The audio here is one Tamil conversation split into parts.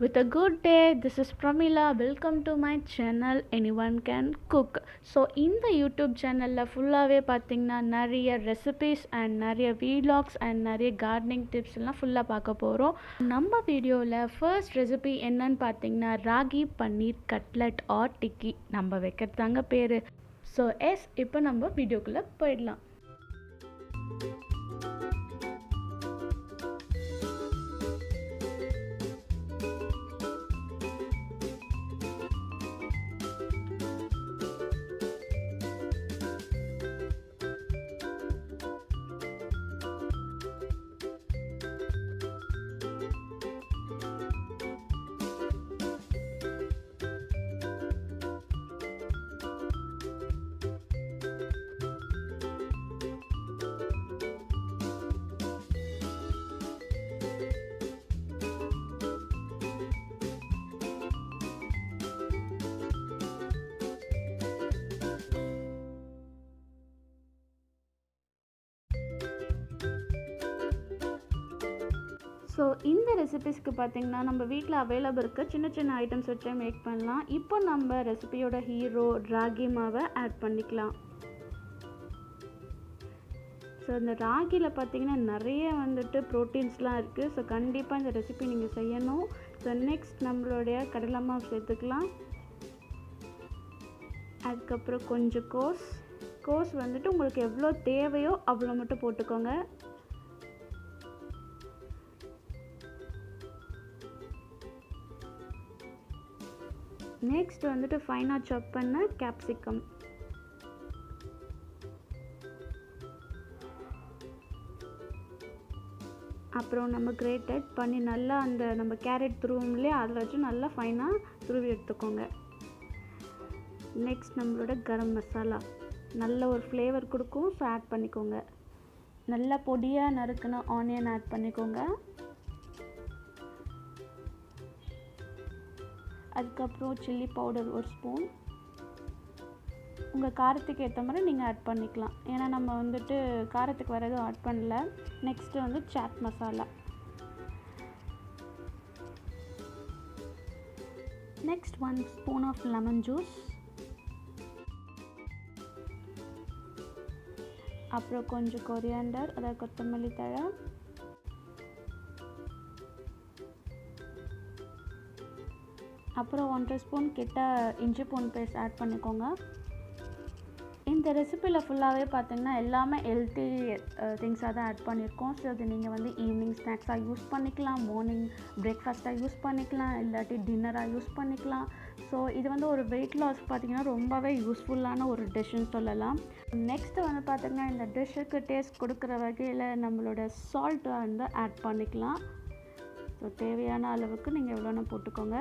With a good day, this is Pramila. Welcome to my channel Anyone Can Cook. So இந்த யூடியூப் சேனலில் ஃபுல்லாகவே பார்த்திங்கன்னா நிறைய ரெசிபீஸ் அண்ட் நிறைய வீலாக்ஸ் அண்ட் நிறைய கார்டனிங் டிப்ஸ் எல்லாம் ஃபுல்லாக பார்க்க போகிறோம். நம்ம வீடியோவில் ஃபர்ஸ்ட் ரெசிபி என்னன்னு பார்த்தீங்கன்னா ராகி பன்னீர் கட்லெட் ஆர் டிக்கி நம்ம வைக்கிறதாங்க பேர். ஸோ இப்போ நம்ம வீடியோக்குள்ளே போயிடலாம். ஸோ இந்த ரெசிபிஸ்க்கு பார்த்திங்கன்னா நம்ம வீட்டில் அவைலபிள் இருக்க சின்ன சின்ன ஐட்டம்ஸ் வச்சே மேக் பண்ணலாம். இப்போ நம்ம ரெசிபியோட ஹீரோ ராகி மாவை ஆட் பண்ணிக்கலாம். ஸோ இந்த ராகியில் பார்த்திங்கன்னா நிறைய ப்ரோட்டீன்ஸ்லாம் இருக்குது. ஸோ கண்டிப்பாக இந்த ரெசிபி நீங்கள் செய்யணும். ஸோ நெக்ஸ்ட் நம்மளுடைய கடலை மாவு சேர்த்துக்கலாம். அதுக்கப்புறம் கொஞ்சம் கோஸ் உங்களுக்கு எவ்வளோ தேவையோ அவ்வளோ மட்டும் போட்டுக்கோங்க. நெக்ஸ்ட் ஃபைனாக சாப் பண்ண கேப்சிகம், அப்புறம் நம்ம கிரேட்டட் பண்ணி நல்லா அந்த நம்ம கேரட் துருவோம்லேயே அதில் வச்சு நல்லா ஃபைனாக துருவி எடுத்துக்கோங்க. நெக்ஸ்ட் நம்மளோட கரம் மசாலா நல்ல ஒரு ஃப்ளேவர் கொடுக்கும். ஸோ ஆட் பண்ணிக்கோங்க. நல்லா பொடியாக நறுக்கின ஆனியன் ஆட் பண்ணிக்கோங்க. அதுக்கப்புறம் சில்லி பவுடர் ஒரு ஸ்பூன். உங்கள் காரத்துக்கு ஏற்ற மாதிரி நீங்கள் ஆட் பண்ணிக்கலாம். ஏன்னா நம்ம காரத்துக்கு வேறு எதுவும் ஆட் பண்ணல. Next chaat masala. Next 1 spoon of lemon juice. அப்புறம் கொஞ்சம் கொரியாண்டர், அதாவது கொத்தமல்லி தழை. அப்புறம் 1 ஸ்பூன் கிட்ட இஞ்சி பூண்டு பேஸ்ட் ஆட் பண்ணிக்கோங்க. இந்த ரெசிப்பியில் ஃபுல்லாகவே பார்த்திங்கன்னா எல்லாமே ஹெல்த்தி திங்ஸாக தான் ஆட் பண்ணியிருக்கோம். ஸோ அது நீங்கள் ஈவினிங் ஸ்நாக்ஸாக யூஸ் பண்ணிக்கலாம், மார்னிங் பிரேக்ஃபாஸ்ட்டாக யூஸ் பண்ணிக்கலாம், இல்லாட்டி டின்னராக யூஸ் பண்ணிக்கலாம். ஸோ இது ஒரு வெயிட் லாஸ் பார்த்திங்கன்னா ரொம்பவே யூஸ்ஃபுல்லான ஒரு டிஷ்ஷுன்னு சொல்லலாம். நெக்ஸ்ட்டு பார்த்திங்கன்னா இந்த டிஷ்ஷுக்கு டேஸ்ட் கொடுக்குற வகையில் நம்மளோட சால்ட்டை ஆட் பண்ணிக்கலாம். ஸோ தேவையான அளவுக்கு நீங்கள் எவ்வளோனா போட்டுக்கோங்க.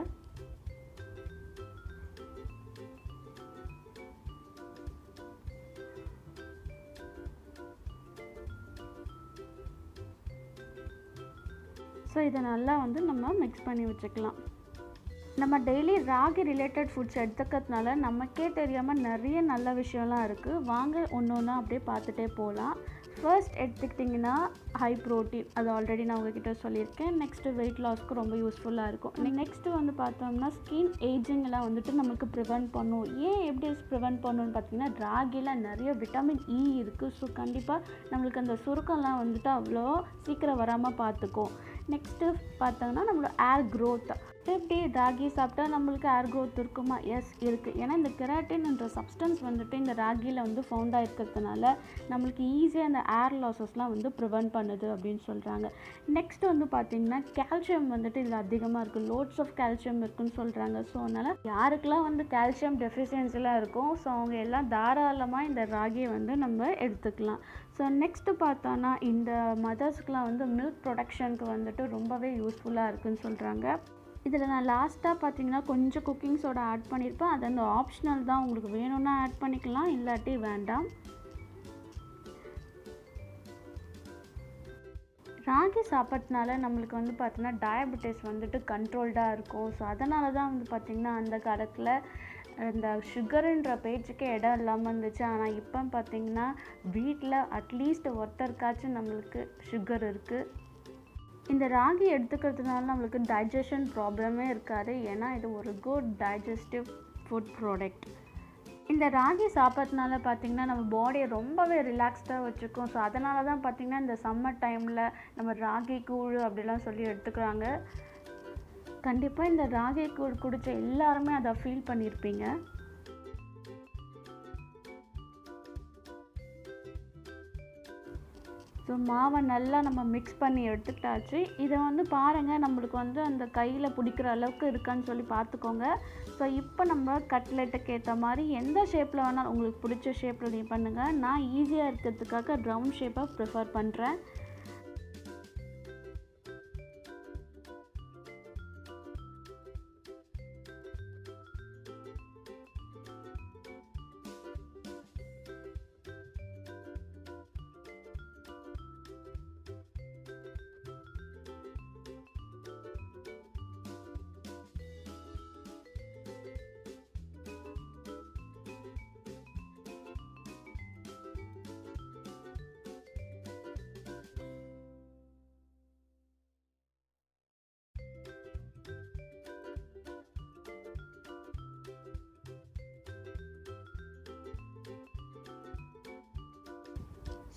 ஸோ இதை நல்லா நம்ம மிக்ஸ் பண்ணி வச்சுக்கலாம். நம்ம டெய்லி ராகி ரிலேட்டட் ஃபுட்ஸ் எடுத்துக்கிறதுனால நமக்கே தெரியாமல் நிறைய நல்ல விஷயம்லாம் இருக்குது. வாங்க ஒன்று ஒன்றா அப்படியே பார்த்துட்டே போகலாம். ஃபர்ஸ்ட் எடுத்துக்கிட்டிங்கன்னா ஹை ப்ரோட்டீன், அது ஆல்ரெடி நான் உங்ககிட்ட சொல்லியிருக்கேன். நெக்ஸ்ட்டு வெயிட் லாஸ்க்கு ரொம்ப யூஸ்ஃபுல்லாக இருக்கும். நெக்ஸ்ட்டு பார்த்தோம்னா ஸ்கின் ஏஜிங்கெல்லாம் நமக்கு ப்ரிவென்ட் பண்ணும். ஏன் எப்படி ப்ரிவென்ட் பண்ணணும்னு பார்த்தீங்கன்னா ராகியில் நிறைய விட்டமின் இ இருக்குது. ஸோ கண்டிப்பாக நம்மளுக்கு அந்த சுருக்கம்லாம் அவ்வளோ சீக்கிரம் வராமல் பார்த்துக்கும். நெக்ஸ்ட்டு பார்த்தோம்னா நம்மளோட ஏர் க்ரோத். எப்படி ராகி சாப்பிட்டா நம்மளுக்கு ஏர் க்ரோத் இருக்குமா? எஸ் இருக்குது. ஏன்னா இந்த கெராட்டின்ன்ற சப்ஸ்டன்ஸ் இந்த ராகியில் ஃபவுண்டாக இருக்கிறதுனால நம்மளுக்கு ஈஸியாக அந்த ஏர் லாஸஸ்லாம் ப்ரிவென்ட் பண்ணுது அப்படின்னு சொல்கிறாங்க. நெக்ஸ்ட்டு பார்த்திங்கன்னா கால்சியம் இதில் அதிகமாக இருக்குது. லோட்ஸ் ஆஃப் கால்சியம் இருக்குதுன்னு சொல்கிறாங்க. ஸோ அதனால் யாருக்கெல்லாம் கால்சியம் டெஃபிஷியன்சிலாம் இருக்கும், ஸோ அவங்க எல்லாம் தாராளமாக இந்த ராகியை நம்ம எடுத்துக்கலாம். ஸோ நெக்ஸ்ட்டு பார்த்தோன்னா இந்த மதர்ஸ்க்குலாம் மில்க் ப்ரொடக்ஷனுக்கு ரொம்பவே யூஸ்ஃபுல்லாக இருக்குதுன்னு சொல்கிறாங்க. இதில் நான் லாஸ்ட்டாக பார்த்தீங்கன்னா கொஞ்சம் குக்கிங் சோடா ஆட் பண்ணியிருப்பேன். அது ஆப்ஷனல் தான், உங்களுக்கு வேணும்னா ஆட் பண்ணிக்கலாம், இல்லாட்டி வேண்டாம். ராகி சாப்பிட்றதுனால நம்மளுக்கு பார்த்தீங்கன்னா டயபெட்டிஸ் கண்ட்ரோல்டாக இருக்கும். ஸோ அதனால தான் பார்த்திங்கன்னா அந்த காலத்தில் இந்த சுகருன்ற பேச்சுக்கே இடம் இல்லாமல் இருந்துச்சு. ஆனால் இப்போ பார்த்திங்கன்னா வீட்டில் அட்லீஸ்ட் ஒருத்தருக்காச்சும் நம்மளுக்கு சுகர் இருக்குது. இந்த ராகி எடுத்துக்கிறதுனால நம்மளுக்கு டைஜஷன் ப்ராப்ளமே இருக்காது. ஏன்னா இது ஒரு குட் டைஜஸ்டிவ் ஃபுட் ப்ராடக்ட். இந்த ராகி சாப்பிட்றதுனால பார்த்திங்கன்னா நம்ம பாடியை ரொம்பவே ரிலாக்ஸ்டாக வச்சுக்கும். ஸோ அதனால தான் பார்த்திங்கன்னா இந்த சம்மர் டைமில் நம்ம ராகி கூழ் அப்படிலாம் சொல்லி எடுத்துக்கிறாங்க. கண்டிப்பாக இந்த ராகி கூழ் குடித்த எல்லாருமே அதை ஃபீல் பண்ணியிருப்பீங்க. ஸோ மாவை நல்லா நம்ம மிக்ஸ் பண்ணி எடுத்துக்கிட்டாச்சு. இதை வந்து பாருங்கள், நம்மளுக்கு வந்து அந்த கையில் பிடிக்கிற அளவுக்கு இருக்கான்னு சொல்லி பார்த்துக்கோங்க. ஸோ இப்போ நம்ம கட்லெட்டுக்கு ஏற்ற மாதிரி எந்த ஷேப்பில் வேணாலும் உங்களுக்கு பிடிச்ச ஷேப்பில் நீங்கள் பண்ணுங்கள். நான் ஈஸியாக இருக்கிறதுக்காக ரவுண்ட் ஷேப்பை ப்ரிஃபர் பண்ணுறேன்.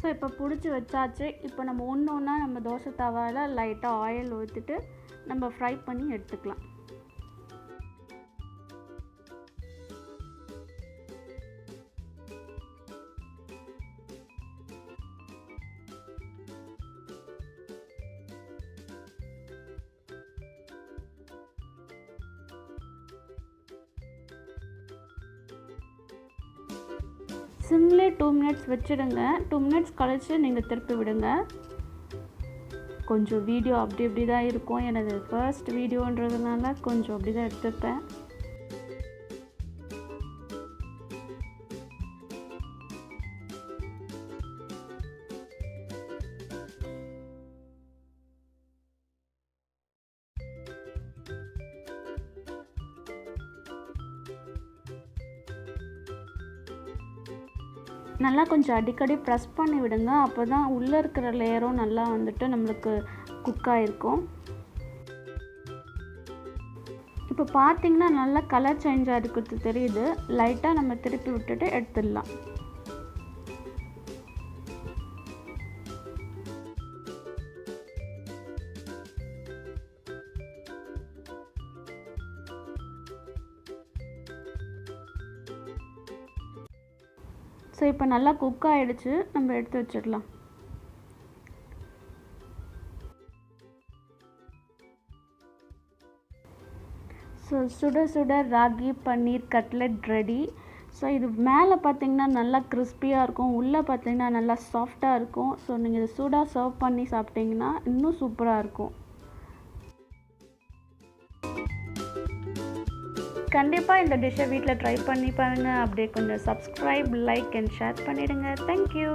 ஸோ இப்போ பிடிச்சி வச்சாச்சு. இப்போ நம்ம ஒன்று ஒன்றா நம்ம தோசை தவாவில் லைட்டாக ஆயில் ஊற்றிட்டு நம்ம ஃப்ரை பண்ணி எடுத்துக்கலாம். சிம்லே 2 மினிட்ஸ் வச்சுடுங்க. 2 மினிட்ஸ் கழிச்சு நீங்கள் திருப்பி விடுங்க. கொஞ்சம் வீடியோ அப்படி இப்படி தான் இருக்கும். எனது ஃபர்ஸ்ட் வீடியோன்றதுனால கொஞ்சம் அப்படி தான் எடுத்துப்பேன். நல்லா கொஞ்சம் அடிக்கடி ப்ரெஸ் பண்ணி விடுங்க. அப்போ தான் உள்ளே இருக்கிற லேயரும் நல்லா வந்துட்டு நம்மளுக்கு குக் ஆகிருக்கும். இப்போ பார்த்திங்கன்னா நல்லா கலர் சேஞ்ச் ஆகிருக்கிறது தெரியுது. லைட்டாக நம்ம திருப்பி விட்டுட்டு எடுத்துடலாம். ஸோ இப்போ நல்லா குக் ஆகிடுச்சு. நம்ம எடுத்து வச்சிடலாம். ஸோ சுட சுட ராகி பன்னீர் கட்லெட் ரெடி. ஸோ இது மேலே பார்த்திங்கன்னா நல்லா கிறிஸ்பியாக இருக்கும், உள்ளே பார்த்திங்கன்னா நல்லா சாஃப்டாக இருக்கும். ஸோ நீங்கள் இதை சூடாக சர்வ் பண்ணி சாப்பிட்டிங்கன்னா இன்னும் சூப்பராக இருக்கும். கண்டிப்பாக இந்த டிஷ்ஷை வீட்டில் ட்ரை பண்ணி பாருங்கள். அப்படியே கொஞ்சம் சப்ஸ்கிரைப், லைக் அண்ட் ஷேர் பண்ணிவிடுங்க. தேங்க்யூ.